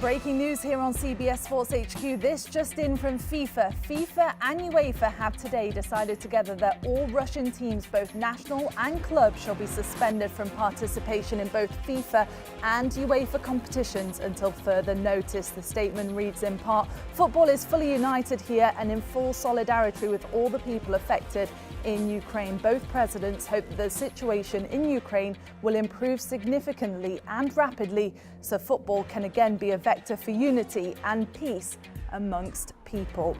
Breaking news here on CBS Sports HQ. This just in from FIFA. FIFA and UEFA have today decided together that all Russian teams, both national and club, shall be suspended from participation in both FIFA and UEFA competitions until further notice. The statement reads in part, "Football is fully united here and in full solidarity with all the people affected in Ukraine." Both presidents hope that the situation in Ukraine will improve significantly and rapidly so football can again be a vector for unity and peace amongst people.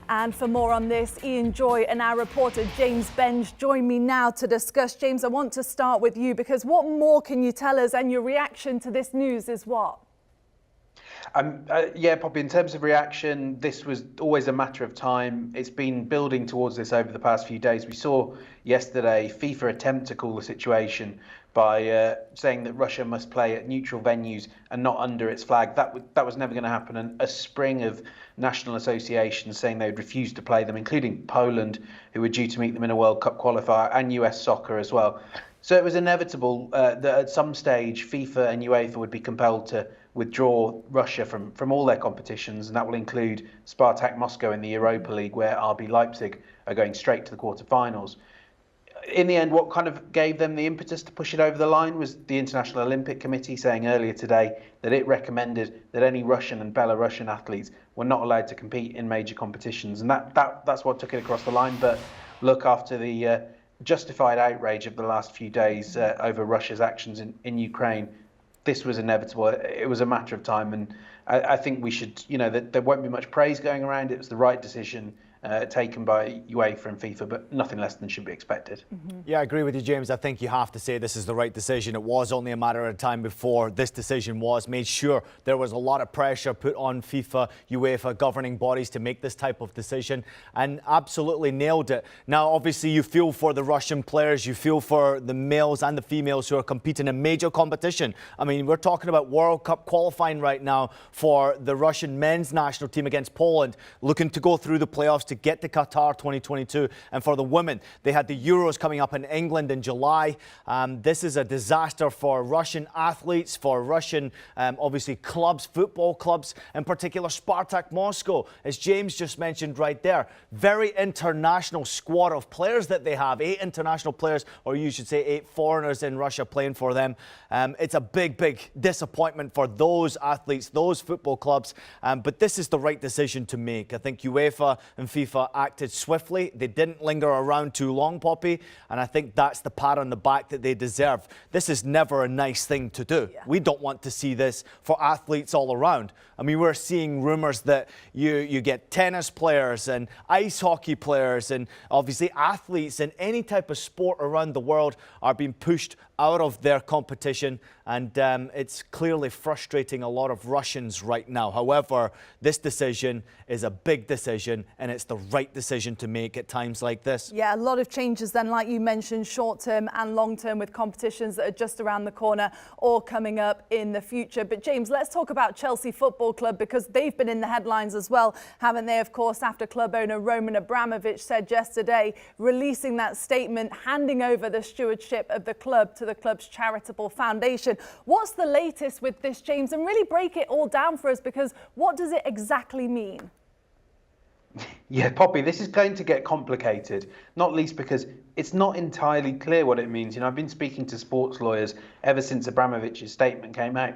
And for more on this, Ian Joy and our reporter James Benge join me now to discuss. James, I want to start with you because what more can you tell us, and your reaction to this news is what? Yeah, Poppy, in terms of reaction, this was always a matter of time. It's been building towards this over the past few days. We saw yesterday FIFA attempt to cool the situation by saying that Russia must play at neutral venues and not under its flag. That was never going to happen. And a spring of national associations saying they would refuse to play them, including Poland, who were due to meet them in a World Cup qualifier, and US soccer as well. So it was inevitable that at some stage FIFA and UEFA would be compelled to withdraw Russia from all their competitions, and that will include Spartak Moscow in the Europa League, where RB Leipzig are going straight to the quarterfinals. In the end, what kind of gave them the impetus to push it over the line was the International Olympic Committee saying earlier today that it recommended that any Russian and Belarusian athletes were not allowed to compete in major competitions, and that's what took it across the line. But look, after the justified outrage of the last few days over Russia's actions in Ukraine, this was inevitable. It was a matter of time, and I think we should, there won't be much praise going around. It was the right decision taken by UEFA and FIFA, but nothing less than should be expected. Yeah, I agree with you, James. I think you have to say this is the right decision. It was only a matter of time before this decision was made. Sure, there was a lot of pressure put on FIFA, UEFA, governing bodies to make this type of decision, and absolutely nailed it. Now, obviously, you feel for the Russian players, you feel for the males and the females who are competing in major competition. I mean, we're talking about World Cup qualifying right now for the Russian men's national team against Poland, looking to go through the playoffs to get to Qatar 2022. And for the women, they had the Euros coming up in England in July. This is a disaster for Russian athletes, for Russian, obviously, clubs, football clubs, in particular Spartak Moscow, as James just mentioned right there. Very international squad of players that they have. 8 international players, or you should say 8 foreigners in Russia playing for them. It's a big, big disappointment for those athletes, those football clubs. But this is the right decision to make. I think UEFA and FIFA acted swiftly. They didn't linger around too long, Poppy, and I think that's the pat on the back that they deserve. This is never a nice thing to do. Yeah. We don't want to see this for athletes all around. I mean, we're seeing rumours that you get tennis players and ice hockey players and obviously athletes in any type of sport around the world are being pushed out of their competition, and it's clearly frustrating a lot of Russians right now. However, this decision is a big decision, and it's the right decision to make at times like this. Yeah, a lot of changes then, like you mentioned, short-term and long-term, with competitions that are just around the corner or coming up in the future. But James, let's talk about Chelsea Football Club, because they've been in the headlines as well, haven't they? Of course, after club owner Roman Abramovich said yesterday, releasing that statement, handing over the stewardship of the club to the club's charitable foundation. What's the latest with this, James? And really break it all down for us, because what does it exactly mean? Yeah, Poppy, this is going to get complicated, not least because it's not entirely clear what it means. I've been speaking to sports lawyers ever since Abramovich's statement came out,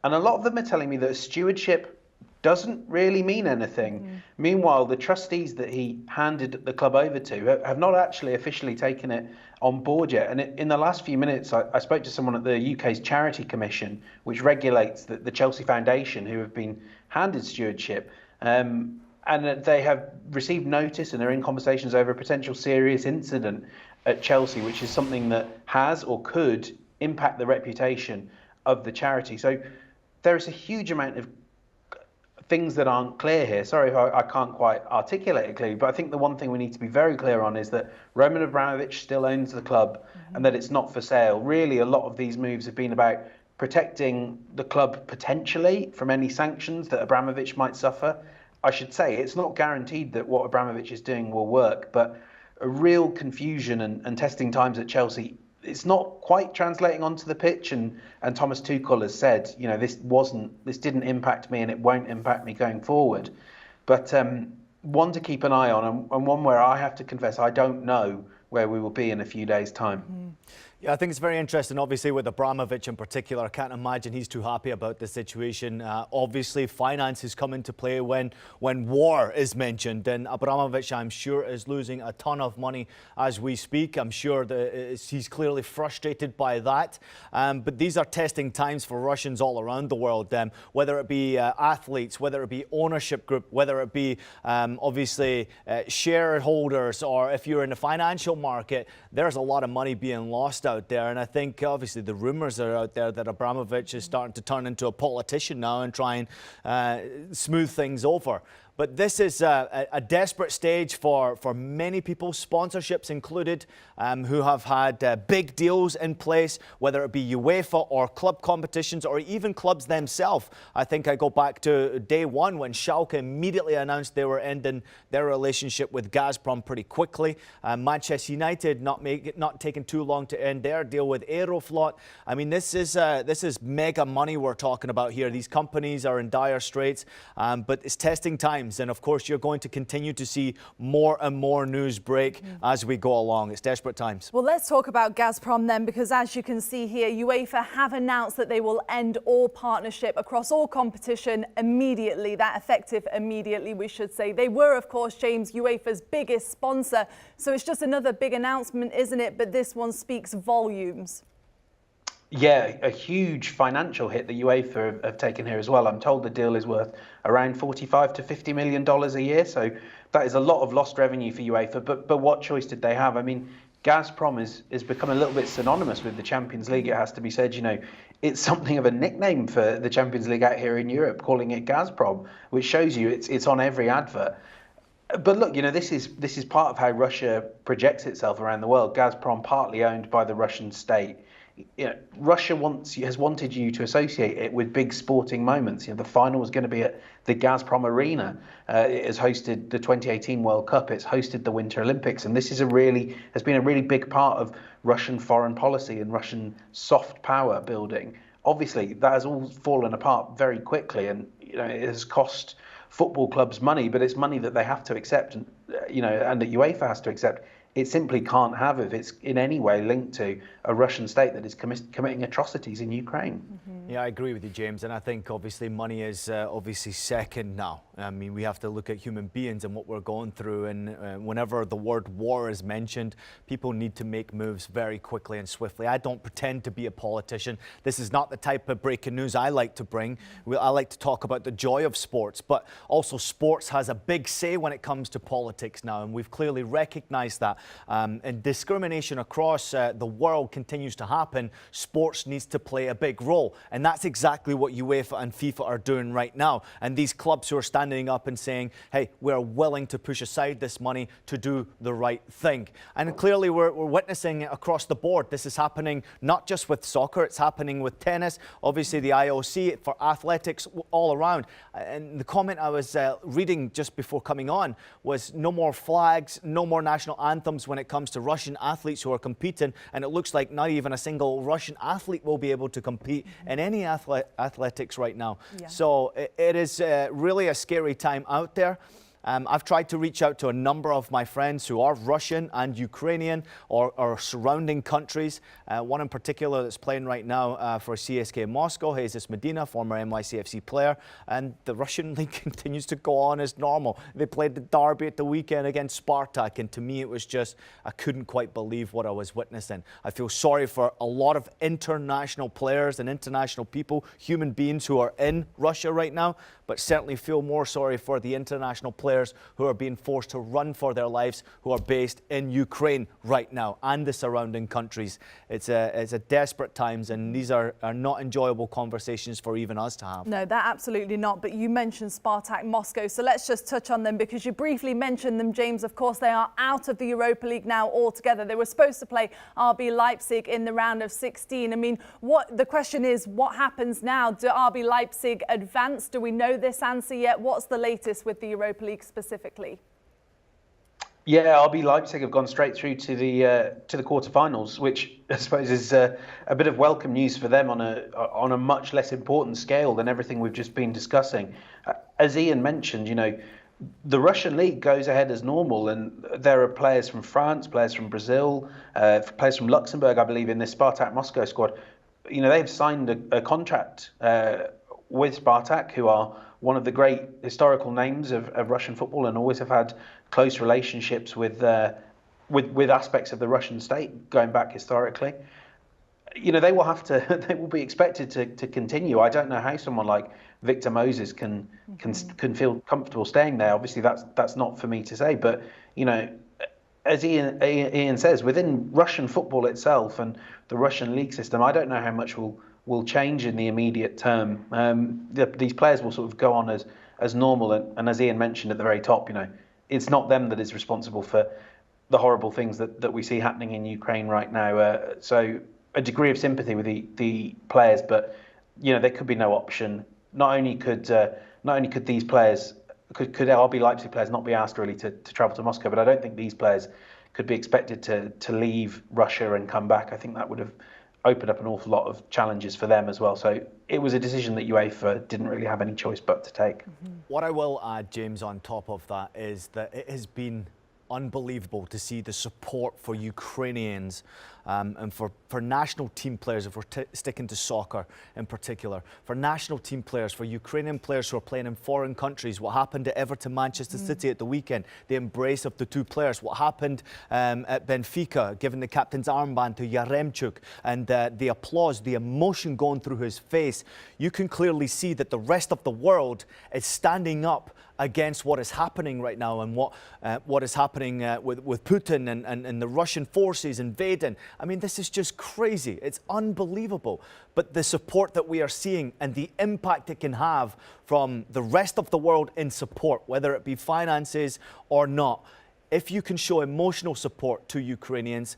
and a lot of them are telling me that stewardship doesn't really mean anything. Meanwhile, the trustees that he handed the club over to have not actually officially taken it on board yet. And in the last few minutes, I spoke to someone at the UK's Charity Commission, which regulates the Chelsea Foundation, who have been handed stewardship. And they have received notice and are in conversations over a potential serious incident at Chelsea, which is something that has or could impact the reputation of the charity. So there is a huge amount of things that aren't clear here. Sorry if I can't quite articulate it clearly, but I think the one thing we need to be very clear on is that Roman Abramovich still owns the club and that it's not for sale. Really, a lot of these moves have been about protecting the club potentially from any sanctions that Abramovich might suffer. I should say it's not guaranteed that what Abramovich is doing will work, but a real confusion and testing times at Chelsea it's not quite translating onto the pitch. And Thomas Tuchel has said, this didn't impact me and it won't impact me going forward. But one to keep an eye on, and one where I have to confess I don't know where we will be in a few days' time. Mm-hmm. Yeah, I think it's very interesting, obviously, with Abramovich in particular. I can't imagine he's too happy about the situation. Obviously, finances come into play when war is mentioned. And Abramovich, I'm sure, is losing a ton of money as we speak. I'm sure that he's clearly frustrated by that. But these are testing times for Russians all around the world, whether it be athletes, whether it be ownership group, whether it be, obviously, shareholders, or if you're in the financial market, there's a lot of money being lost out there. And I think obviously the rumours are out there that Abramovich is starting to turn into a politician now and try and smooth things over. But this is a desperate stage for many people, sponsorships included, who have had big deals in place, whether it be UEFA or club competitions or even clubs themselves. I think I go back to day one when Schalke immediately announced they were ending their relationship with Gazprom pretty quickly. Manchester United not taking too long to end their deal with Aeroflot. I mean, this is mega money we're talking about here. These companies are in dire straits, but it's testing time. And of course, you're going to continue to see more and more news break as we go along. It's desperate times. Well, let's talk about Gazprom then, because as you can see here, UEFA have announced that they will end all partnership across all competition immediately. That effective immediately, we should say. They were, of course, James, UEFA's biggest sponsor. So it's just another big announcement, isn't it? But this one speaks volumes. Yeah, a huge financial hit that UEFA have taken here as well. I'm told the deal is worth around $45 to $50 million a year. So that is a lot of lost revenue for UEFA. But what choice did they have? I mean, Gazprom is become a little bit synonymous with the Champions League, it has to be said. It's something of a nickname for the Champions League out here in Europe, calling it Gazprom, which shows you it's on every advert. But look, this is part of how Russia projects itself around the world. Gazprom, partly owned by the Russian state. Russia has wanted you to associate it with big sporting moments. The final was going to be at the Gazprom Arena. It has hosted the 2018 World Cup. It's hosted the Winter Olympics, and this has been a really big part of Russian foreign policy and Russian soft power building. Obviously, that has all fallen apart very quickly, and it has cost football clubs money, but it's money that they have to accept, and and that UEFA has to accept. It simply can't have if it's in any way linked to a Russian state that is committing atrocities in Ukraine. Mm-hmm. Yeah, I agree with you, James. And I think obviously money is obviously second now. I mean, we have to look at human beings and what we're going through. And whenever the word war is mentioned, people need to make moves very quickly and swiftly. I don't pretend to be a politician. This is not the type of breaking news I like to bring. I like to talk about the joy of sports, but also sports has a big say when it comes to politics now. And we've clearly recognized that. And discrimination across the world continues to happen. Sports needs to play a big role. And that's exactly what UEFA and FIFA are doing right now. And these clubs who are standing up and saying, hey, we're willing to push aside this money to do the right thing. And clearly we're witnessing it across the board. This is happening not just with soccer, it's happening with tennis, obviously the IOC, for athletics, all around. And the comment I was reading just before coming on was no more flags, no more national anthems when it comes to Russian athletes who are competing, and it looks like not even a single Russian athlete will be able to compete in any athletics right now. Yeah. So it is really a scary time out there. I've tried to reach out to a number of my friends who are Russian and Ukrainian or surrounding countries. One in particular that's playing right now for CSKA Moscow, Jesus Medina, former NYCFC player. And the Russian league continues to go on as normal. They played the derby at the weekend against Spartak. And to me, it was just, I couldn't quite believe what I was witnessing. I feel sorry for a lot of international players and international people, human beings who are in Russia right now, but certainly feel more sorry for the international players who are being forced to run for their lives, who are based in Ukraine right now and the surrounding countries. It's a desperate times, and these are not enjoyable conversations for even us to have. No, that absolutely not. But you mentioned Spartak Moscow, so let's just touch on them because you briefly mentioned them, James. Of course, they are out of the Europa League now altogether. They were supposed to play RB Leipzig in the round of 16. I mean, the question is, what happens now? Do RB Leipzig advance? Do we know this answer yet? What's the latest with the Europa League specifically? Yeah, RB Leipzig have gone straight through to the quarterfinals, which I suppose is a bit of welcome news for them on a much less important scale than everything we've just been discussing. As Ian mentioned, the Russian league goes ahead as normal, and there are players from France, players from Brazil, players from Luxembourg, I believe, in this Spartak Moscow squad. They've signed a contract with Spartak, who are one of the great historical names of Russian football and always have had close relationships with aspects of the Russian state going back historically. They will be expected to continue. I don't know how someone like Victor Moses can feel comfortable staying there. Obviously, that's not for me to say. But as Ian says, within Russian football itself and the Russian league system, I don't know how much will change in the immediate term. These players will sort of go on as normal, and as Ian mentioned at the very top, it's not them that is responsible for the horrible things that we see happening in Ukraine right now. So a degree of sympathy with the players, but there could be no option. Not only could these players could RB Leipzig players not be asked really to travel to Moscow, but I don't think these players could be expected to leave Russia and come back. I think that would have opened up an awful lot of challenges for them as well. So it was a decision that UEFA didn't really have any choice but to take. What I will add, James, on top of that is that it has been unbelievable to see the support for Ukrainians and for national team players, if we're sticking to soccer in particular, for national team players, for Ukrainian players who are playing in foreign countries. What happened at Everton Manchester City at the weekend, the embrace of the two players. What happened at Benfica, giving the captain's armband to Yaremchuk, and the applause, the emotion going through his face. You can clearly see that the rest of the world is standing up against what is happening right now and what is happening with Putin and the Russian forces invading. I mean, this is just crazy. It's unbelievable. But the support that we are seeing and the impact it can have from the rest of the world in support, whether it be finances or not, if you can show emotional support to Ukrainians,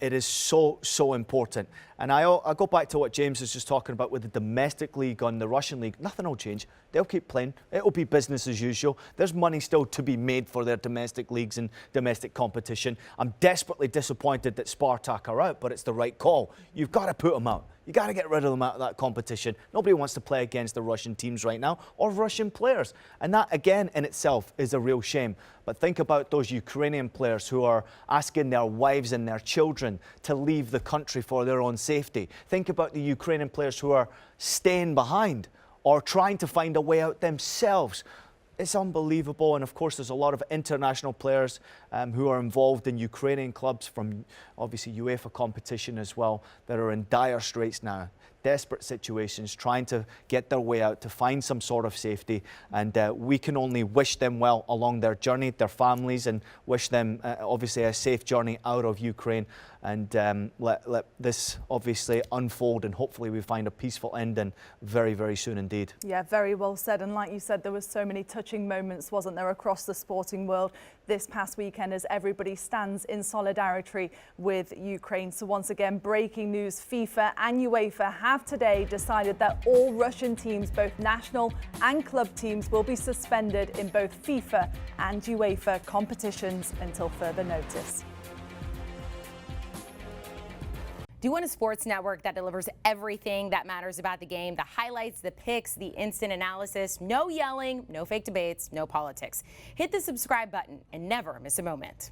it is so important. And I go back to what James was just talking about with the domestic league on the Russian league. Nothing will change. They'll keep playing. It'll be business as usual. There's money still to be made for their domestic leagues and domestic competition. I'm desperately disappointed that Spartak are out, but it's the right call. You've got to put them out. You got to get rid of them out of that competition. Nobody wants to play against the Russian teams right now or Russian players. And that, again, in itself is a real shame. But think about those Ukrainian players who are asking their wives and their children to leave the country for their own safety. Think about the Ukrainian players who are staying behind or trying to find a way out themselves. It's unbelievable. And of course, there's a lot of international players who are involved in Ukrainian clubs from obviously UEFA competition as well that are in dire straits now. Desperate situations, trying to get their way out, to find some sort of safety. And we can only wish them well along their journey, their families, and wish them obviously a safe journey out of Ukraine. And let this obviously unfold, and hopefully we find a peaceful ending very, very soon indeed. Yeah, very well said. And like you said, there was so many touching moments, wasn't there, across the sporting world this past weekend as everybody stands in solidarity with Ukraine. So once again, breaking news, FIFA and UEFA have today decided that all Russian teams, both national and club teams, will be suspended in both FIFA and UEFA competitions until further notice. Do you want a sports network that delivers everything that matters about the game? The highlights, the picks, the instant analysis, no yelling, no fake debates, no politics. Hit the subscribe button and never miss a moment.